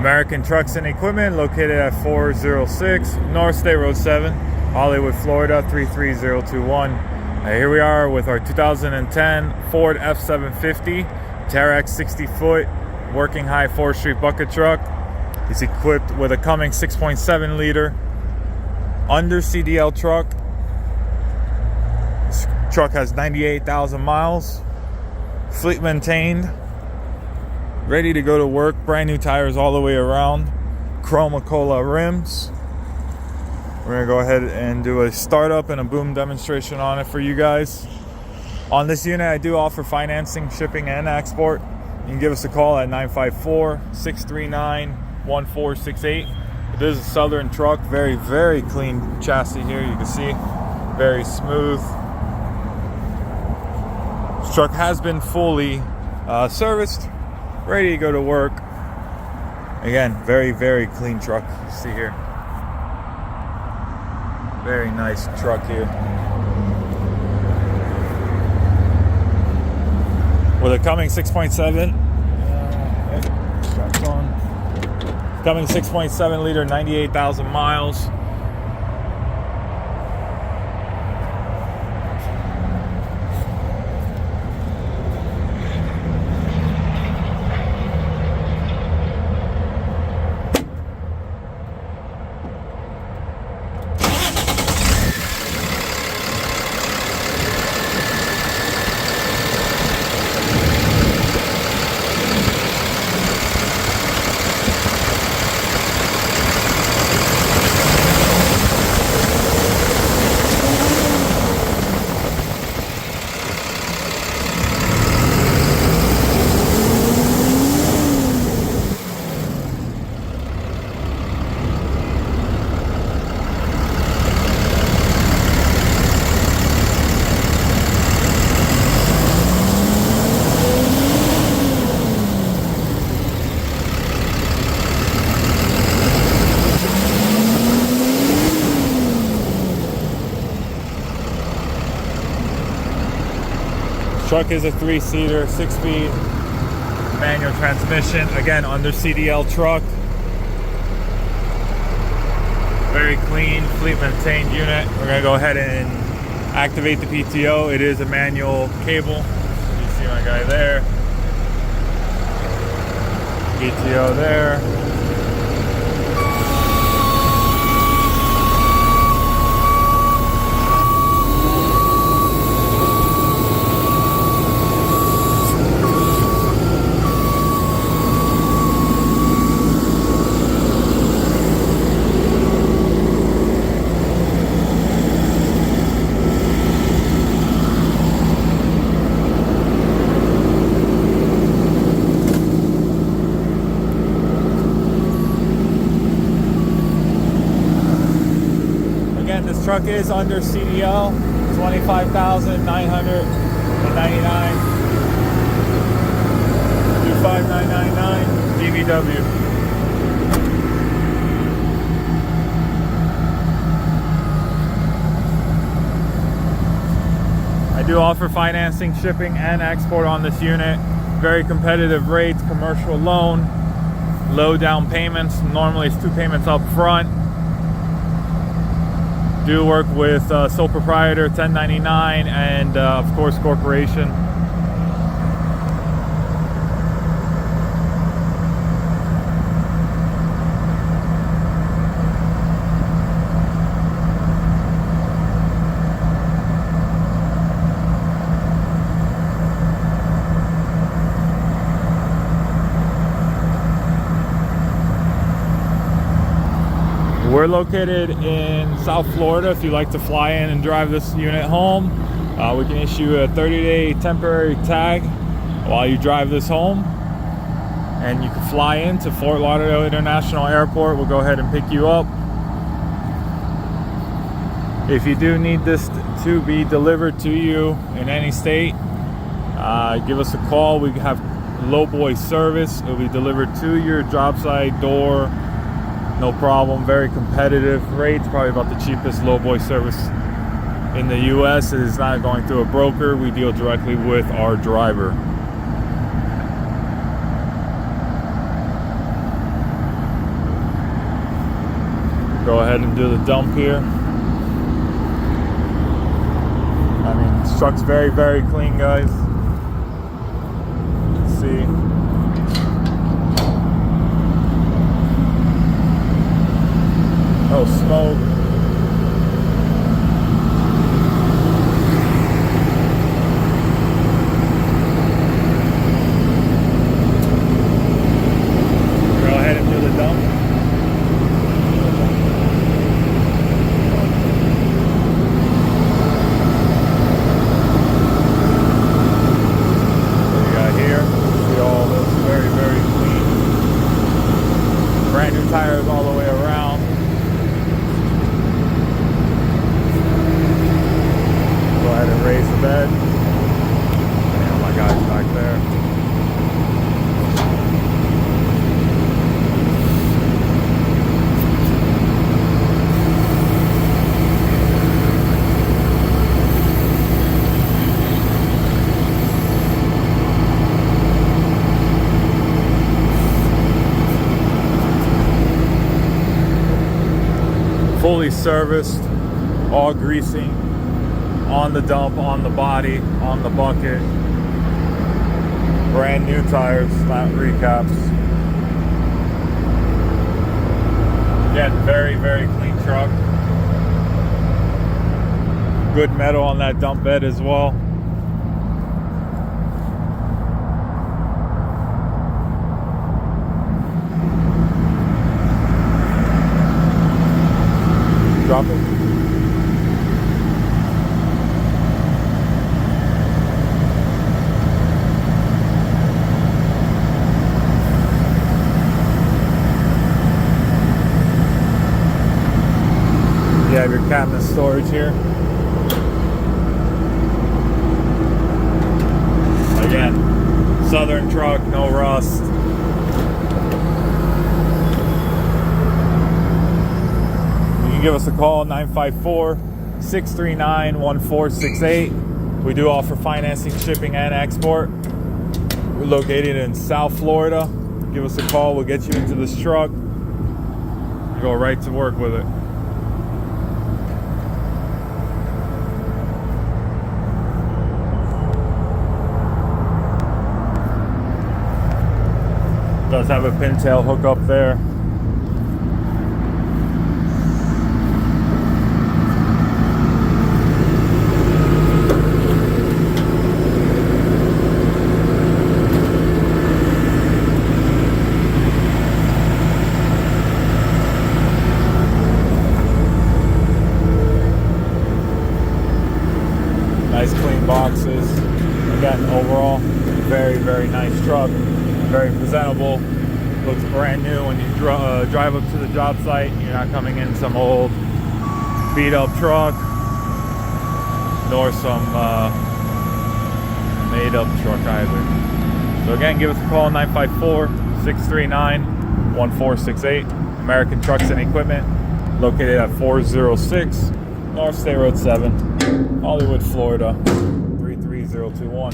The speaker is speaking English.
American Trucks and Equipment, located at 406 North State Road 7, Hollywood, Florida 33021. Here we are with our 2010 Ford F750 Terex 60-foot working high forestry bucket truck. It's equipped with a Cummins 6.7 liter under CDL truck. This truck has 98,000 miles, fleet maintained, ready to go to work. Brand new tires all the way around, Chromacola rims. We're gonna go ahead and do a startup and a boom demonstration on it for you guys. On this unit, I do offer financing, shipping, and export. You can give us a call at 954-639-1468. It is a Southern truck, very, very clean chassis here. You can see, very smooth. This truck has been fully serviced, ready to go to work. Again, very, very clean truck. You see here, very nice truck here. With a Cummins 6.7, Cummins 6.7 liter, 98,000 miles. Truck is a 3-seater, 6-speed manual transmission. Again, under CDL truck. Very clean, fleet maintained unit. We're gonna go ahead and activate the PTO. It is a manual cable. You see my guy there. PTO there. This truck is under CDL, $25,999, $25999 DVW. I do offer financing, shipping, and export on this unit. Very competitive rates, commercial loan, low down payments. Normally it's 2 payments up front. Do work with sole proprietor, 1099, and of course corporation. We're located in South Florida. If you'd like to fly in and drive this unit home, we can issue a 30-day temporary tag while you drive this home. And you can fly into Fort Lauderdale International Airport. We'll go ahead and pick you up. If you do need this to be delivered to you in any state, give us a call. We have lowboy service. It'll be delivered to your job site door. No problem. Very competitive rates, probably about the cheapest lowboy service in the US. It is not going through a broker. We deal directly with our driver. Go ahead and do the dump here. I mean, this truck's very, very clean, guys. Let's see. No smoke. Go ahead and do the dump. Tires all the way around. Go ahead and raise the bed. And my guy's back there. Fully serviced, all greasing, on the dump, on the body, on the bucket. Brand new tires, flat recaps. Again, very, very clean truck. Good metal on that dump bed as well. Drop it. You have your cabinet storage here. Again, Southern truck, no rust. Give us a call, 954-639-1468. We do offer financing, shipping, and export. We're located in South Florida. Give us a call, we'll get you into this truck. You go right to work with it. Does have a pintail hookup there. Nice clean boxes. Again, overall, very, very nice truck. Very presentable. Looks brand new when you drive up to the job site. You're not coming in some old beat up truck nor some made up truck either. So again, give us a call, 954-639-1468. American Trucks and Equipment, located at 406 North State Road 7, Hollywood, Florida 33021.